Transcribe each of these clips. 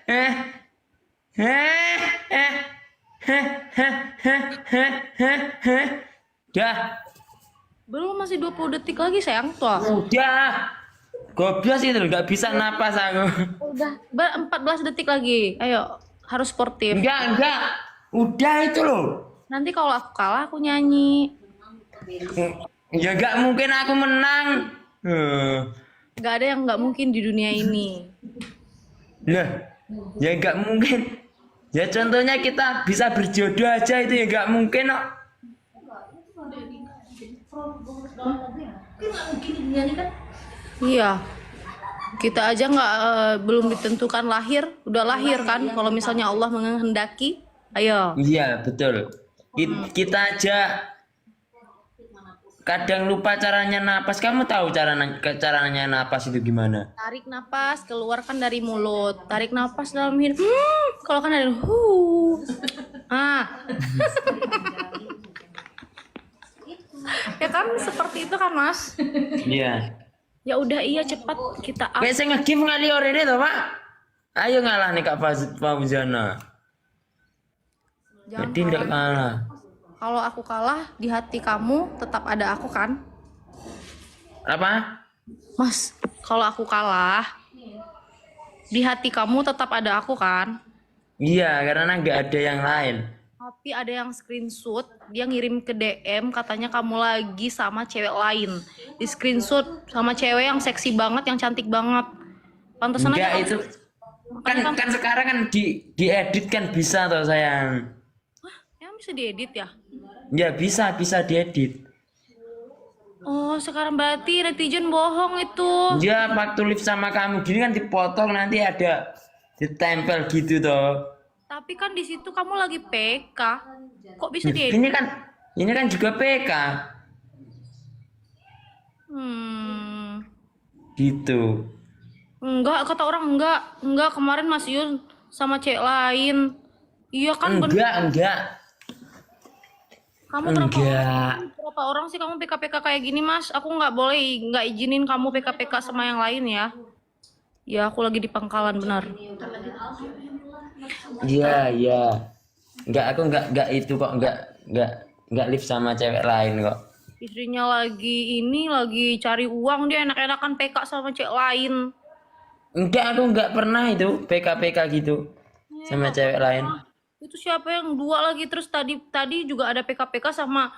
eh, eh, eh, Dah, Belum, masih 20 detik lagi sayang tuh. udah. Gobias itu nggak bisa napas aku. Udah, 14 detik lagi. Ayo, harus sportif. Enggak. Udah itu loh. Nanti kalau aku kalah aku nyanyi. Ya nggak mungkin aku menang. Gak ada yang nggak mungkin di dunia ini. Lah, ya nggak mungkin. Ya contohnya kita bisa berjodoh aja itu ya nggak mungkin kok. Iya. Kita aja nggak belum ditentukan lahir, udah lahir kan? Kalau misalnya Allah menghendaki, ayo. Iya betul. Kita aja kadang lupa caranya napas. Kamu tahu caranya napas itu gimana? Tarik napas, keluarkan dari mulut. Tarik napas dalam hidung. Keluarkan dari Ah. Ya kan seperti itu kan, Mas? Iya. Ya udah iya cepat kita up. Kayak saya nge-game ngali ini toh Pak. Ayo ngalah nih Kak Fauzana. Jangan Jadi nggak kalah. Kalau aku kalah, di hati kamu tetap ada aku kan? Apa? Mas, kalau aku kalah, di hati kamu tetap ada aku kan? Iya, karena nggak ada yang lain. Tapi ada yang screenshot, dia ngirim ke DM katanya kamu lagi sama cewek lain. Di screenshot sama cewek yang seksi banget, yang cantik banget. Pantesan Enggak aja itu kan sekarang kan diedit kan bisa toh sayang. yang bisa diedit ya? Ya bisa diedit. Oh, sekarang berarti netizen bohong itu. Ya waktu live sama kamu gini kan dipotong nanti ada ditempel gitu toh. Tapi kan di situ kamu lagi PK. Kok bisa diedit? Ini kan juga PK Hmm. gitu. Enggak, kata orang enggak kemarin Mas Yun sama cewek lain. Iya kan bener. Enggak. Kamu Enggak. berapa orang sih kamu PK-PK kayak gini, Mas? Aku nggak izinin kamu PK-PK sama yang lain ya. Ya, aku lagi di pangkalan benar. Iya. Enggak, aku enggak itu kok, enggak live sama cewek lain kok. Istrinya lagi cari uang, dia enak-enakan PK sama cewek lain. Enggak, aku enggak pernah itu PK gitu sama cewek lain. Itu siapa yang dua lagi terus tadi juga ada PK-PK sama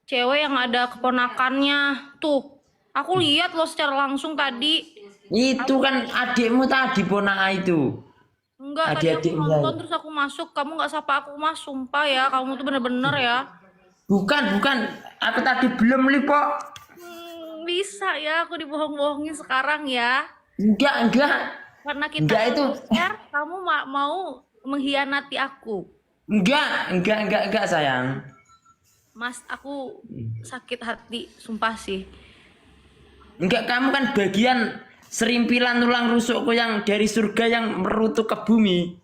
cewek yang ada keponakannya. Tuh. Aku lihat loh secara langsung tadi. Itu kan adikmu tadi Pona itu. Enggak, tadi aku Adik-adikmu. nonton terus aku masuk. Kamu nggak sapa aku, Mas. Sumpah ya, kamu tuh bener-bener ya. Bukan. Aku tadi belum lipo. Bisa ya, aku dibohong-bohongin sekarang ya. Enggak. Karena kita Enggak itu. share, kamu mau mengkhianati aku. Enggak sayang. Mas, aku sakit hati, sumpah sih. Enggak, kamu kan bagian serimpilan tulang rusukku yang dari surga yang merutuk ke bumi.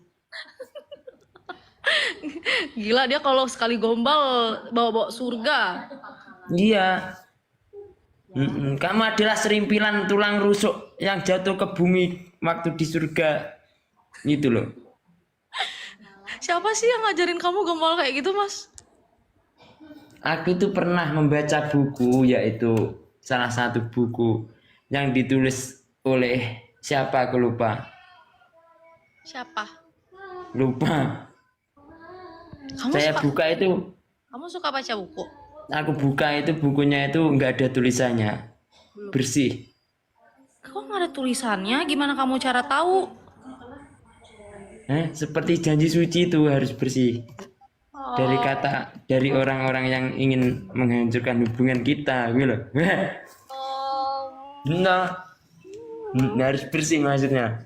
Gila dia kalau sekali gombal bawa-bawa surga. Iya. Kamu adalah serimpilan tulang rusuk yang jatuh ke bumi waktu di surga. Gitu loh. Siapa sih yang ngajarin kamu gombal kayak gitu, Mas? Aku itu pernah membaca buku, yaitu salah satu buku yang ditulis oleh siapa aku lupa. Siapa? Lupa. Kamu Saya suka buka itu, kamu suka baca buku? aku buka itu bukunya itu nggak ada tulisannya. Bersih. Kok nggak ada tulisannya? Gimana kamu cara tahu? Seperti janji suci itu harus bersih. Dari orang-orang yang ingin menghancurkan hubungan kita, gitu loh. Nah, harus bersih maksudnya.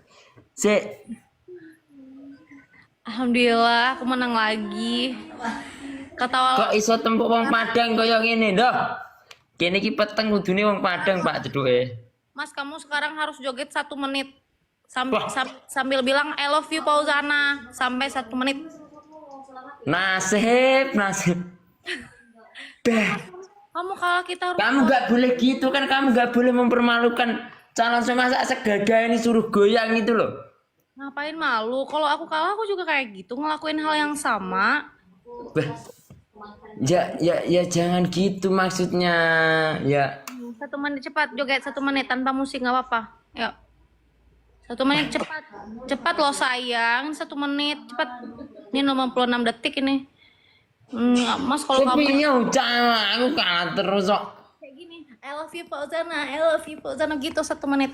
Alhamdulillah, aku menang lagi. Kok iso tempuk wong Padang kaya ngene, ndoh? Kene iki peteng kudune wong Padang, Pak ceduke. Mas, kamu sekarang harus joget 1 menit. Wah. Sambil bilang I love you Fauzana sampai 1 menit. Nasib. Dah. Kamu kalah, kita harus. Kamu nggak boleh gitu kan, kamu nggak boleh mempermalukan calon semasa segagah ini suruh goyang itu loh. Ngapain malu? Kalau aku kalah aku juga kayak gitu ngelakuin hal yang sama. Bah, ya jangan gitu maksudnya. Ya, 1 menit cepat joget 1 menit tanpa musik nggak apa-apa. Yuk. 1 menit cepat. Cepat loh sayang. 1 menit cepat. Ini 56 detik ini. Mas kalau kamu tapi ya ucap aku kalah terus kok. kayak gini, I love you Fauzana, I love you Fauzana gitu 1 menit.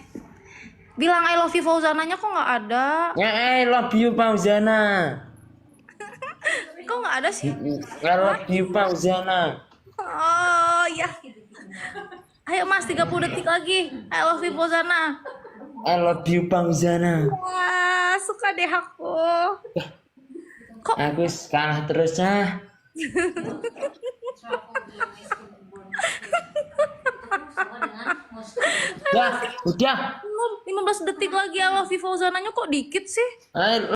Bilang I love you Fauzananya kok nggak ada? Ya, I love you Fauzana. Kok nggak ada sih? I love you Fauzana. Oh ya. Ayo Mas 30 detik lagi. I love you Fauzana. I love you Fauzana. Wah, suka deh aku. Kok Aku kalah terus ah. Udah. 15 detik lagi I love you Fauzananya kok dikit sih?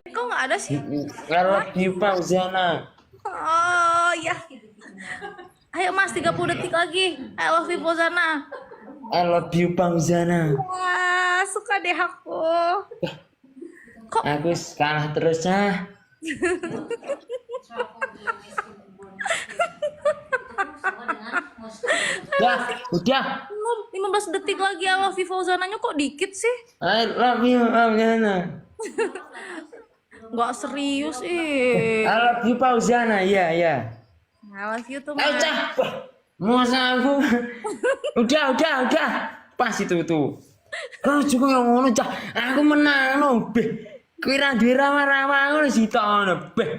Kok nggak ada sih? I love you Fauzana. Oh ya. Ayo Mas 30 detik lagi. I love you Fauzana. I love you Fauzana. Wah, suka deh aku. Kok Aku kalah terus ah. Udah. 15 detik lagi I love you Fauzananya kok dikit sih? I love you Fauzana. Nggak serius ih. I love you Fauzana. Iya, iya. I love you tuh Ayo Mas. cah. Masa aku. Udah. Pas itu tuh. Kau juga yang ngono cah. Aku menang no. Beh. Kira duwe rawa-rawa ngono sitono. Beh.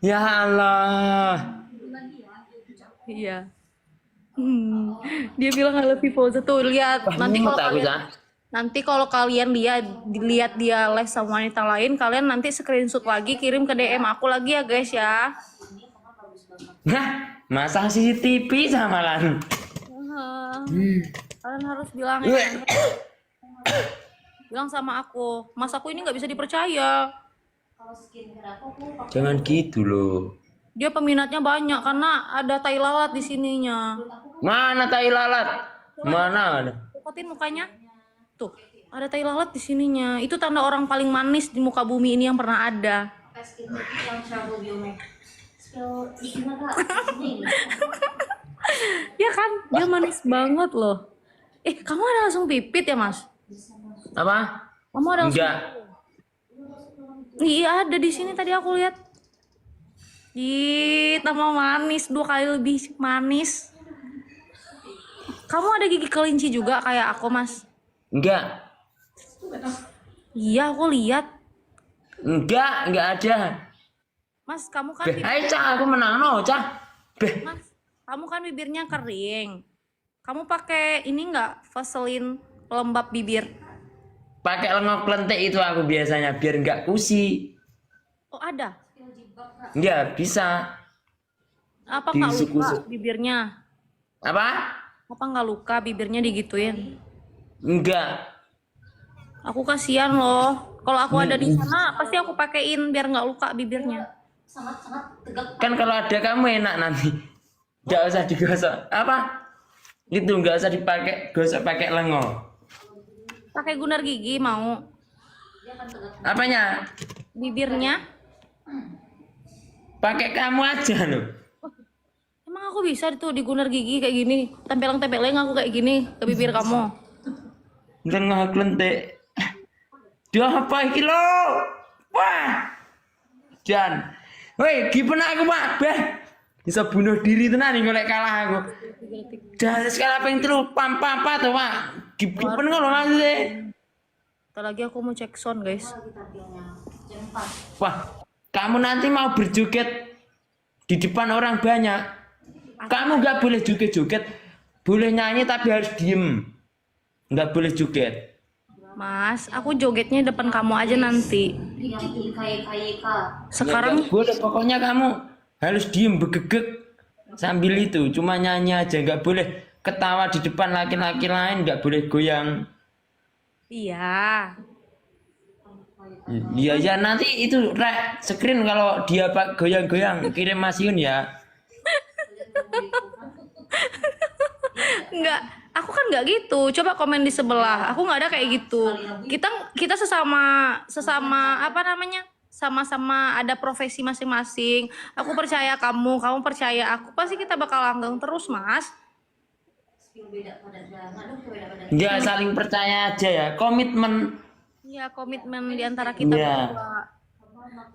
Ya Allah. Iya. Dia bilang I love you Fauza tuh lihat nanti kalau kalian nanti kalau kalian lihat dia live sama wanita lain kalian nanti screenshot lagi kirim ke DM aku lagi ya guys ya. Nah, masang CCTV sama lan. Kalian harus bilang ya. Bilang sama aku, mas aku ini nggak bisa dipercaya. Jangan gitu loh. Dia peminatnya banyak karena ada tai lalat di sininya. Mana tai lalat? Mana ada? Lihatin mukanya. Tuh, ada tai lalat di sininya. Itu tanda orang paling manis di muka bumi ini yang pernah ada. Ya kan? Dia manis banget loh. Kamu ada langsung pipit ya, Mas? Apa? Kamu ada langsung... Enggak. Iya, ada di sini tadi aku lihat. Ih, tambah manis, 2 kali lebih manis. Kamu ada gigi kelinci juga kayak aku, Mas? Enggak. Iya, aku lihat. Enggak ada. Mas, kamu kan Beh, ayo cah, aku menang no, cah. Beh, Mas, kamu kan bibirnya kering. Kamu pakai ini enggak Vaseline pelembab bibir? pakai lengok lentik itu aku biasanya biar enggak kusi. Oh, ada. Iya, bisa. Apa nggak luka Diusuk-usuk. bibirnya? Apa? Apa nggak luka bibirnya digituin? Enggak. Aku kasihan loh. Kalau aku ada di sana, pasti aku pakein biar nggak luka bibirnya. Kan kalau ada kamu enak nanti. Enggak usah digosok. Apa? Itu enggak usah dipakai gosok pakai lengok. Pakai gunar gigi mau? Apanya? Bibirnya? Pakai kamu aja loh. Emang aku bisa tuh di gunar gigi kayak gini, tempeleng-tempeleng aku kayak gini ke bibir kamu. Lengok lentik. Dia apa iki lo? Wah. Jan. Woi, gimana aku, Pak? Beh. Bisa bunuh diri tenan nih golek kalah aku. Dari skala ping 3 pam-pam tuh, Pak. Gimana kalau maksudnya? Ntar lagi aku mau cek sound, guys. Wah, kamu nanti mau berjoget di depan orang banyak. Kamu nggak boleh joget-joget. Boleh nyanyi tapi harus diem. Nggak boleh joget. Mas, aku jogetnya depan kamu aja nanti. Sekarang Nggak boleh, pokoknya kamu harus diem begegek sambil itu. Cuma nyanyi aja, nggak boleh ketawa di depan laki-laki lain, nggak boleh goyang. iya. Iya ya nanti itu screen kalau dia pak goyang-goyang kirim Mas Yun ya. Enggak, aku kan nggak gitu. Coba komen di sebelah. Aku nggak ada kayak gitu. Kita sesama apa namanya? Sama-sama ada profesi masing-masing. Aku percaya kamu percaya aku. Pasti kita bakal langgeng terus, Mas. Enggak saling percaya aja ya. Komitmen. Iya, komitmen di antara kita Iya. berdua.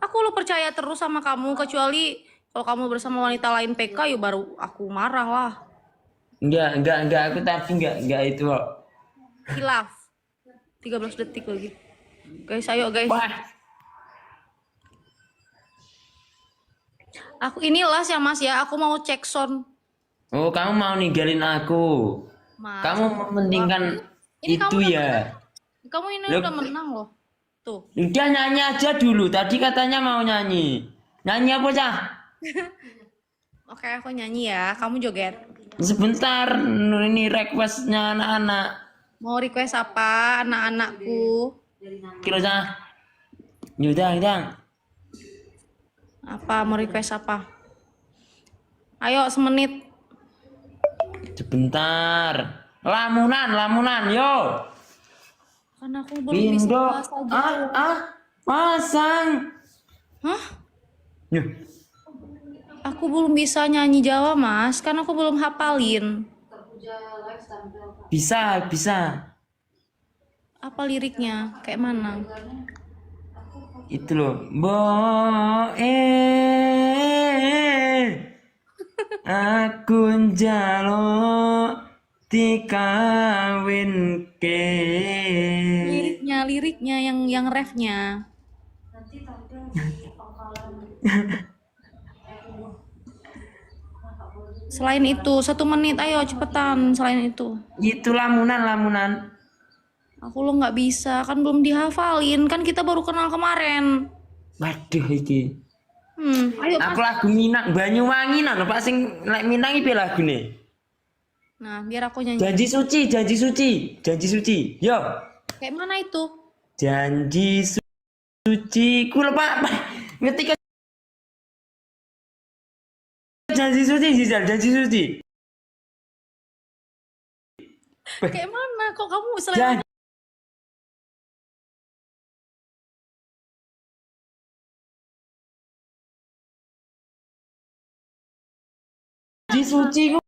Aku lo percaya terus sama kamu, kecuali kalau kamu bersama wanita lain PK, ya baru aku marah lah. Enggak. Aku tapi enggak itu kok. Hilaf. 13 detik lagi. Guys, ayo guys. Wah, Aku inilah ya Mas ya, aku mau cek sound. oh kamu mau ninggalin aku. Mas. Kamu mementingkan Ini itu kamu udah ya. Kamu ini Loh. udah menang loh. Tuh. Udah nyanyi aja dulu. Tadi katanya mau nyanyi. Nyanyi apa cah? Oke, aku nyanyi ya. Kamu joget. Sebentar, ini requestnya anak-anak. Mau request apa anak-anakku? Kira cah. Yaudah. Apa mau request apa? Ayo semenit. Sebentar. Lamunan, yo. Kan aku belum bisa Indo. bahasa Jawa. Pasang. Hah? Yuh. Aku belum bisa nyanyi Jawa, Mas. Kan aku belum hafalin. Bisa. Apa liriknya? Kayak mana? Itu loh. Aku njaluk dikawinke. Liriknya yang refnya. Selain itu, 1 menit, ayo cepetan. Selain itu, Itu lamunan. aku lo nggak bisa, kan belum dihafalin. Kan kita baru kenal kemarin. Waduh iki. Ayo Mas. Aku lagu Minang Banyuwangi nang Pak sing lek Minang iki lagune. Nah, biar aku nyanyi. Janji suci. Yo. Kayak mana itu? Janji suci ku lupa ngetik janji suci. Kayak mana? Kok kamu selain Janji suci ku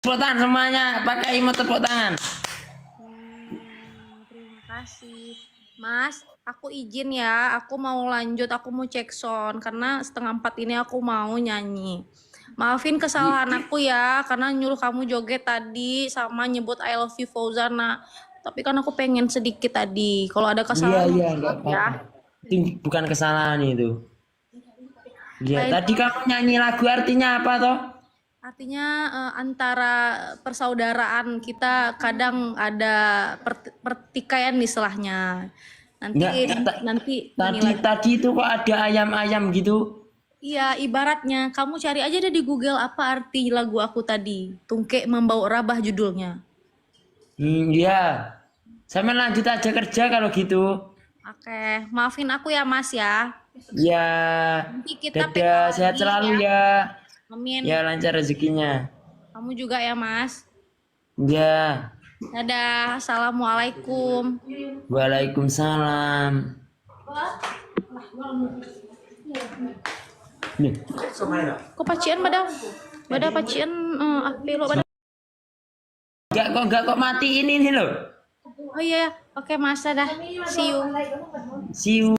tepuk tangan semuanya, pakai emote tepuk tangan. Terima kasih. Mas, aku izin ya, aku mau lanjut, aku mau cek sound karena 3:30 ini aku mau nyanyi. Maafin kesalahan aku ya, karena nyuruh kamu joget tadi sama nyebut I love you Fauzana. Tapi kan aku pengen sedikit tadi. Kalau ada kesalahan, Iya, enggak maaf ya. apa-apa. Itu bukan kesalahan itu. Iya, tadi kamu nyanyi lagu artinya apa toh? Artinya antara persaudaraan kita kadang ada pertikaian istilahnya. Nanti Tadi itu kok ada ayam-ayam gitu. Iya, ibaratnya kamu cari aja deh di Google apa arti lagu aku tadi. Tungkek Membau Rabah judulnya. Iya. Sama lanjut aja kerja kalau gitu. Oke, maafin aku ya Mas ya. Ya. Nanti kita Dadah, PK sehat lagi selalu ya. ya. Amin. Ya lancar rezekinya. Kamu juga ya Mas. Ya. Dadah, assalamualaikum. Waalaikumsalam. Nih. Kok pacian pada pacian apa lo pada? Enggak kok mati ini loh. Oh iya, oke Mas, dadah. See you. See you.